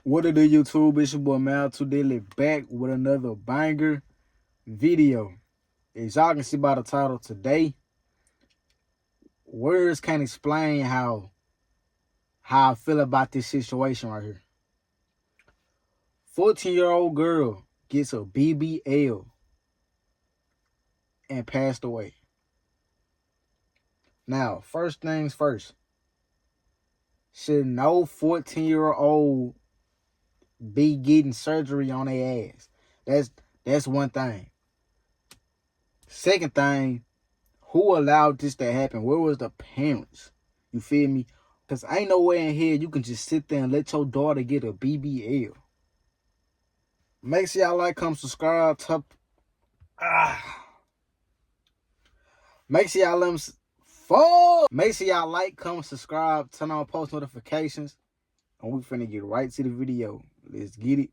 What it do, YouTube? It's your boy Mal Daily back with another banger video. As y'all can see by the title today, words can't explain how I feel about this situation right here. 14-year-old girl gets a BBL and passed away. Now, first things first, should no 14-year-old be getting surgery on their ass? That's one thing. Second thing, who allowed this to happen? Where was the parents? You feel me? Because ain't nowhere in here you can just sit there and let your daughter get a BBL. Make sure y'all like, comment, subscribe. Make sure y'all Make sure y'all like, comment, subscribe, turn on post notifications. And we finna get right to the video. Let's get it.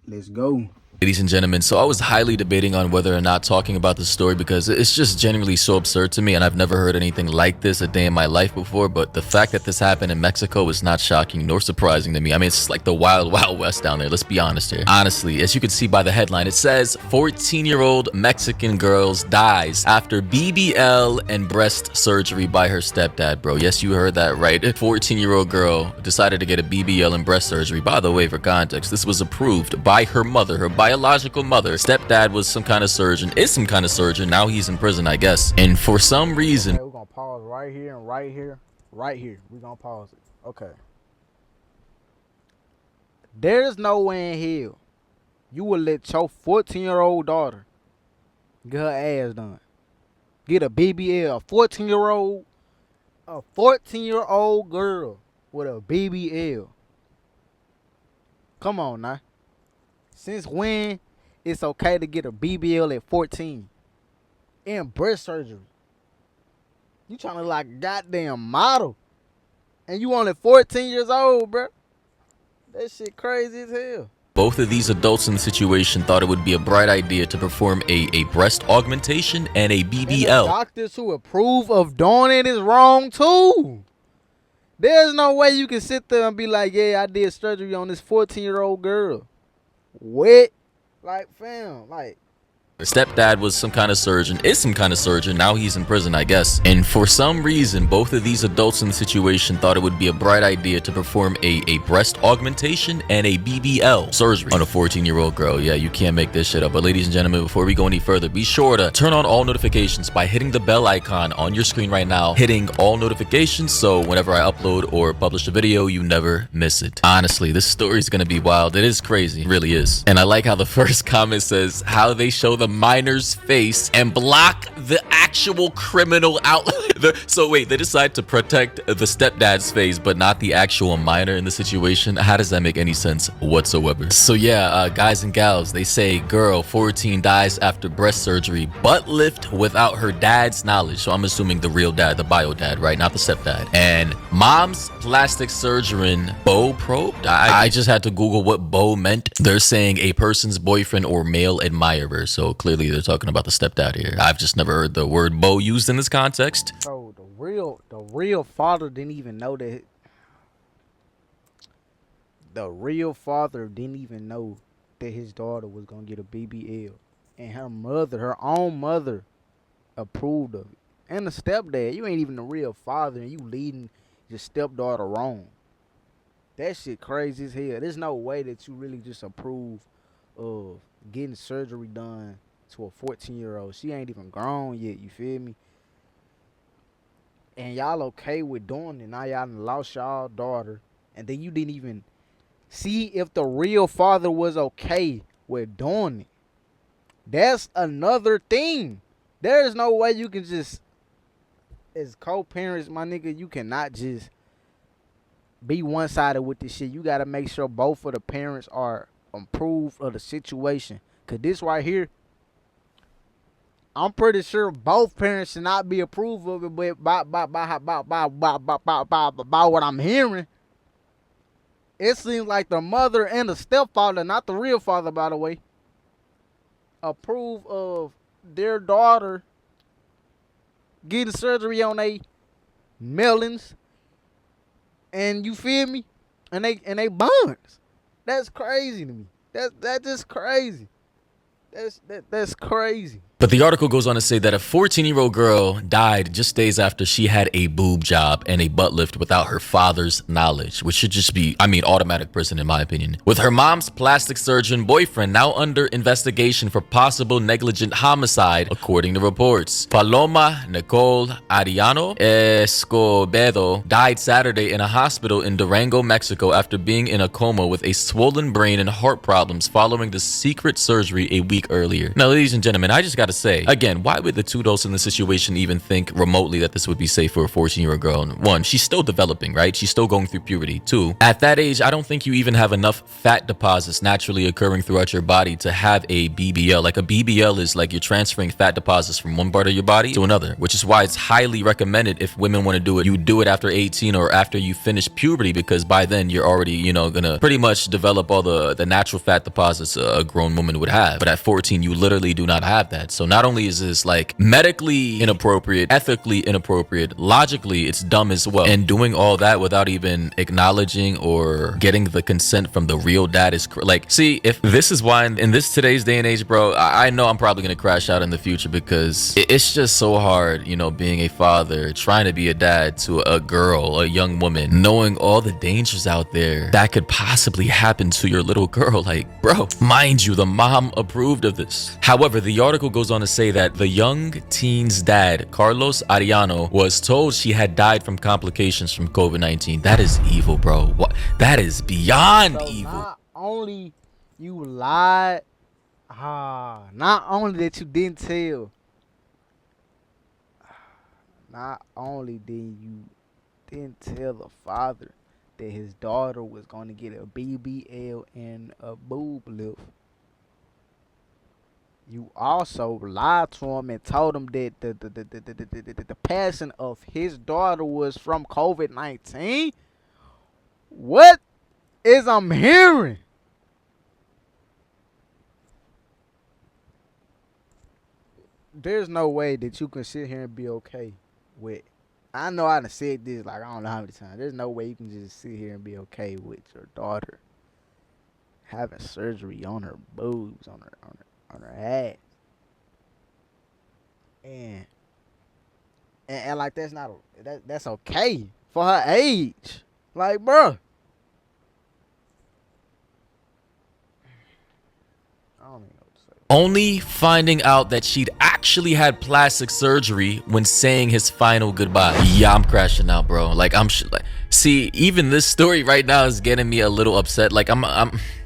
Let's go. Ladies and gentlemen, so I was highly debating on whether or not talking about this story because it's just genuinely so absurd to me, and I've never heard anything like this a day in my life before. But the fact that this happened in Mexico is not shocking nor surprising to me. I mean, it's like the wild, wild west down there. Let's be honest here. Honestly, as you can see by the headline, it says 14-year-old Mexican girl dies after BBL and breast surgery by her stepdad, bro. Yes, you heard that right. A 14-year-old girl decided to get a BBL and breast surgery. By the way, for context, this was approved by her mother, her biological mother. Stepdad was some kind of surgeon, is some kind of surgeon. Now he's in prison, I guess. And for some reason, okay, we're gonna pause right here and right here. We're gonna pause it. Okay. There's no way in hell you will let your 14-year-old daughter get her ass done. Get a BBL. A 14-year-old girl with a BBL. Come on now. Since when it's okay to get a BBL at 14? And breast surgery. You trying to look like a goddamn model. And you only 14 years old, bro. That shit crazy as hell. both of these adults in the situation thought it would be a bright idea to perform a breast augmentation and a BBL. And the doctors who approve of doing it is wrong too. There's no way you can sit there and be like, yeah, I did surgery on this 14-year-old girl. What? Like, fam, like. Her stepdad was some kind of surgeon, is some kind of surgeon. Now he's in prison, I guess. And for some reason, both of these adults in the situation thought it would be a bright idea to perform a breast augmentation and a BBL surgery on a 14-year-old girl. Yeah, you can't make this shit up. But ladies and gentlemen, before we go any further, be sure to turn on all notifications by hitting the bell icon on your screen right now, hitting all notifications, so whenever I upload or publish a video, you never miss it. Honestly, this story is gonna be wild. It is crazy, it really is. And I like how the first comment says how they show the minor's face and block the actual criminal out. So wait, they decide to protect the stepdad's face but not the actual minor in the situation. How does that make any sense whatsoever? So yeah, guys and gals, they say girl 14 dies after breast surgery, butt lift without her dad's knowledge. So I'm assuming the real dad, the bio dad, right? Not the stepdad. And mom's plastic surgeon Beau probed. I just had to Google what Beau meant. They're saying a person's boyfriend or male admirer. So clearly they're talking about the stepdad here. I've just never heard the word Beau used in this context. So the real father didn't even know that. The real father didn't even know that his daughter was gonna get a BBL, and her mother, her own mother, approved of it. And the stepdad, you ain't even the real father, and you leading your stepdaughter wrong. That shit crazy as hell. There's no way that you really just approve of getting surgery done to a 14-year-old. She ain't even grown yet, you feel me? And y'all okay with doing it. Now y'all done lost y'all daughter. And then you didn't even see if the real father was okay with doing it. That's another thing. There's no way you can just, as co-parents, my nigga, you cannot just be one-sided with this shit. You got to make sure both of the parents are approved of the situation. Because this right here, I'm pretty sure both parents should not be approved of it, but by what I'm hearing, it seems like the mother and the stepfather, not the real father, by the way, approve of their daughter getting surgery on a melons. And you feel me? and they bonds. That's crazy to me. That's just crazy. That's crazy. But the article goes on to say that a 14-year-old girl died just days after she had a boob job and a butt lift without her father's knowledge, which should just be, automatic prison in my opinion. With her mom's plastic surgeon boyfriend now under investigation for possible negligent homicide, according to reports. Paloma Nicole Ariano Escobedo died Saturday in a hospital in Durango, Mexico after being in a coma with a swollen brain and heart problems following the secret surgery a week earlier. Now, ladies and gentlemen, I just gotta say, again, why would the two adults in the situation even think remotely that this would be safe for a 14-year-old girl? One, she's still developing, right? She's still going through puberty. Two, at that age, I don't think you even have enough fat deposits naturally occurring throughout your body to have a BBL. Like a BBL is like you're transferring fat deposits from one part of your body to another, which is why it's highly recommended if women want to do it, you do it after 18 or after you finish puberty, because by then you're already, gonna pretty much develop all the natural fat deposits a grown woman would have. But at 14, you literally do not have that. So not only is this like medically inappropriate, ethically inappropriate, logically it's dumb as well. And doing all that without even acknowledging or getting the consent from the real dad is like, see, if this is why in this today's day and age, bro, I know I'm probably gonna crash out in the future because it's just so hard, being a father, trying to be a dad to a girl, a young woman, knowing all the dangers out there that could possibly happen to your little girl. Like, bro, mind you, the mom approved of this. However, the article goes on to say that the young teen's dad, Carlos Ariano, was told she had died from complications from COVID-19. That is evil, bro. What? That is beyond So evil. not only you lied, not only that you didn't tell, not only did you didn't tell the father that his daughter was going to get a BBL and a boob lift. You also lied to him and told him that the passing of his daughter was from COVID-19. What is I'm hearing? There's no way that you can sit here and be okay with. I know I done said this like I don't know how many times. There's no way you can just sit here and be okay with your daughter having surgery on her boobs, on her ass, and and like that's not that's okay for her age. Like, bruh, I don't even know what to say. Only finding out that she'd actually had plastic surgery when saying his final goodbye. Yeah, I'm crashing out, bro. Like, see, even this story right now is getting me a little upset. Like,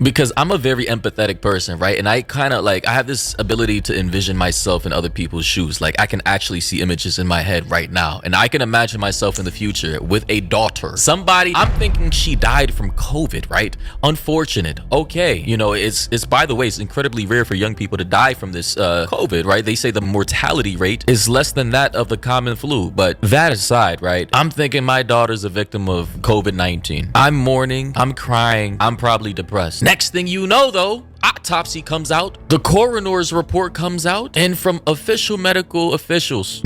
because I'm a very empathetic person, right? And I kind of like, I have this ability to envision myself in other people's shoes. Like, I can actually see images in my head right now. And I can imagine myself in the future with a daughter. Somebody, I'm thinking she died from COVID, right? Unfortunate. Okay. It's by the way, it's incredibly rare for young people to die from this COVID, right? They say the mortality rate is less than that of the common flu. But that aside, right? I'm thinking my daughter's a victim of COVID-19. I'm mourning, I'm crying, I'm probably depressed. Next thing you know, though, autopsy comes out, the coroner's report comes out, and from official medical officials,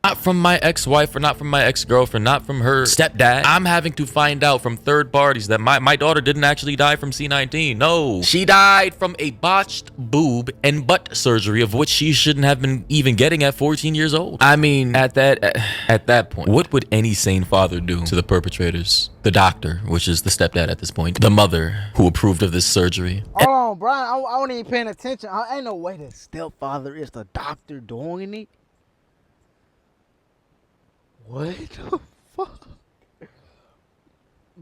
not from my ex-wife or not from my ex-girlfriend, not from her stepdad. I'm having to find out from third parties that my daughter didn't actually die from C-19. No, she died from a botched boob and butt surgery of which she shouldn't have been even getting at 14 years old. I mean, at that point, what would any sane father do to the perpetrators? The doctor, which is the stepdad at this point, the mother who approved of this surgery. Hold on, Brian. I wasn't even paying attention. Ain't no way the stepfather is the doctor doing it. What the fuck?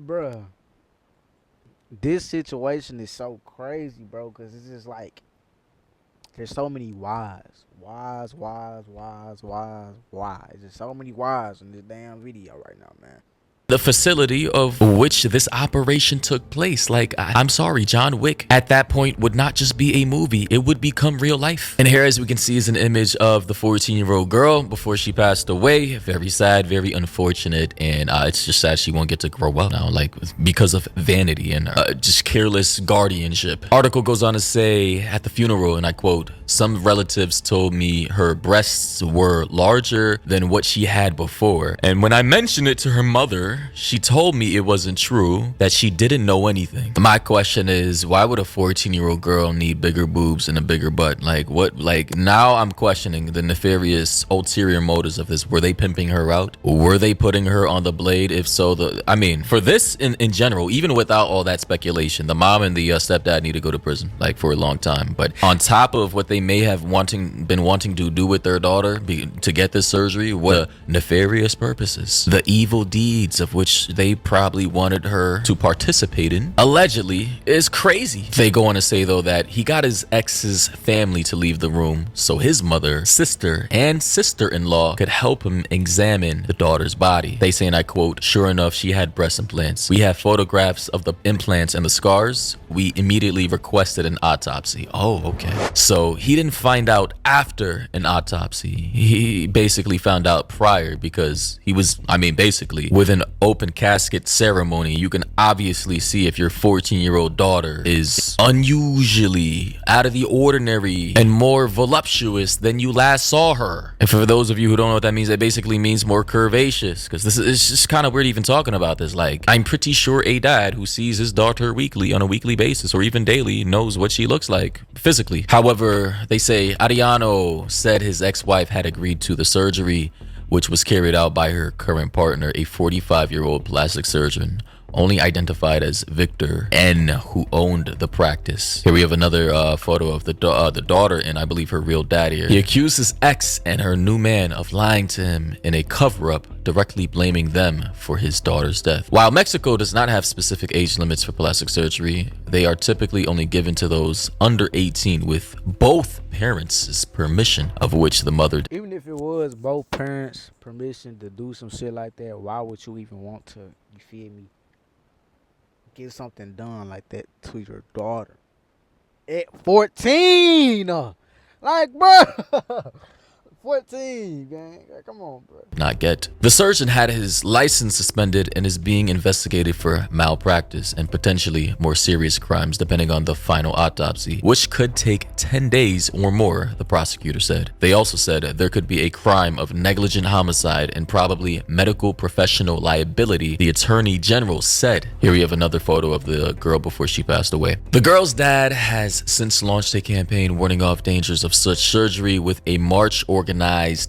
Bruh. This situation is so crazy, bro, because it's just like, there's so many whys. Whys. There's just so many whys in this damn video right now, man. the facility of which this operation took place. Like, I'm sorry, John Wick at that point would not just be a movie, it would become real life. And here, as we can see, is an image of the 14-year-old girl before she passed away. Very sad, very unfortunate, and it's just sad she won't get to grow up now, like, because of vanity and just careless guardianship. Article goes on to say, at the funeral, and I quote, "Some relatives told me her breasts were larger than what she had before, and when I mentioned it to her mother, she told me it wasn't true, that she didn't know anything." My question is, why would a 14-year-old girl need bigger boobs and a bigger butt? Like, what? Like, now I'm questioning the nefarious ulterior motives of this. Were they pimping her out? Were they putting her on the blade? If so, I mean, for this in general, even without all that speculation, the mom and the stepdad need to go to prison, like, for a long time. But on top of what they may have been wanting to do with their daughter to get this surgery, what nefarious purposes, the evil deeds of which they probably wanted her to participate in, allegedly, is crazy. They go on to say, though, that he got his ex's family to leave the room so his mother, sister, and sister-in-law could help him examine the daughter's body. They say, and I quote, "Sure enough, she had breast implants. We have photographs of the implants and the scars. We immediately requested an autopsy." Oh, okay. So he didn't find out after an autopsy. He basically found out prior, because he was, I mean, basically, with an open casket ceremony, you can obviously see if your 14-year-old daughter is unusually out of the ordinary and more voluptuous than you last saw her. And for those of you who don't know what that means, that basically means more curvaceous, because this is, it's just kind of weird even talking about this. Like, I'm pretty sure a dad who sees his daughter weekly, on a weekly basis, or even daily, knows what she looks like physically. However, they say Ariano said his ex-wife had agreed to the surgery, which was carried out by her current partner, a 45-year-old plastic surgeon, only identified as Victor N, who owned the practice. Here we have another photo of the daughter and I believe her real dad here. He accused his ex and her new man of lying to him in a cover-up, directly blaming them for his daughter's death. While Mexico does not have specific age limits for plastic surgery, they are typically only given to those under 18 with both parents' permission, of which the mother. Even if it was both parents' permission to do some shit like that, why would you even want to, you feel me, get something done like that to your daughter at 14? Like, bro, 14, gang. Like, come on, bro. Not get. The surgeon had his license suspended and is being investigated for malpractice and potentially more serious crimes depending on the final autopsy, which could take 10 days or more, the prosecutor said. They also said there could be a crime of negligent homicide and probably medical professional liability, the attorney general said. Here we have another photo of the girl before she passed away. The girl's dad has since launched a campaign warning off dangers of such surgery, with a march organized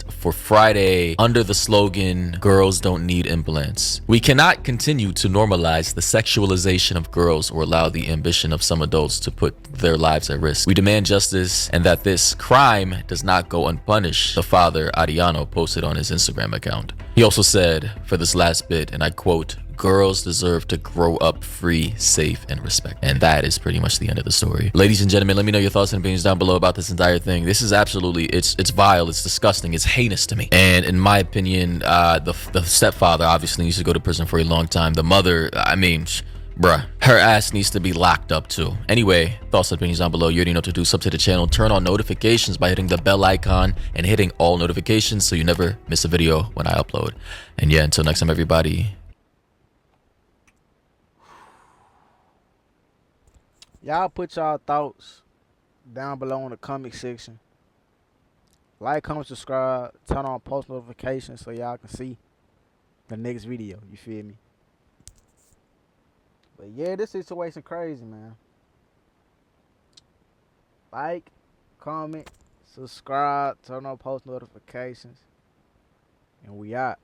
for Friday under the slogan, "Girls don't need implants." "We cannot continue to normalize the sexualization of girls or allow the ambition of some adults to put their lives at risk. We demand justice and that this crime does not go unpunished," the father, Ariano, posted on his Instagram account. He also said, for this last bit, and I quote, "Girls deserve to grow up free, safe, and respect." And that is pretty much the end of the story. Ladies and gentlemen, let me know your thoughts and opinions down below about this entire thing. This is absolutely, it's vile, it's disgusting, it's heinous to me. And in my opinion, the stepfather obviously needs to go to prison for a long time. The mother, I mean, bruh, her ass needs to be locked up too. Anyway, thoughts and opinions down below. You already know what to do. Sub to the channel, turn on notifications by hitting the bell icon and hitting all notifications so you never miss a video when I upload. And yeah, until next time, everybody. Y'all put y'all thoughts down below in the comment section. Like, comment, subscribe, turn on post notifications so y'all can see the next video. You feel me? But yeah, this situation crazy, man. Like, comment, subscribe, turn on post notifications, and we out.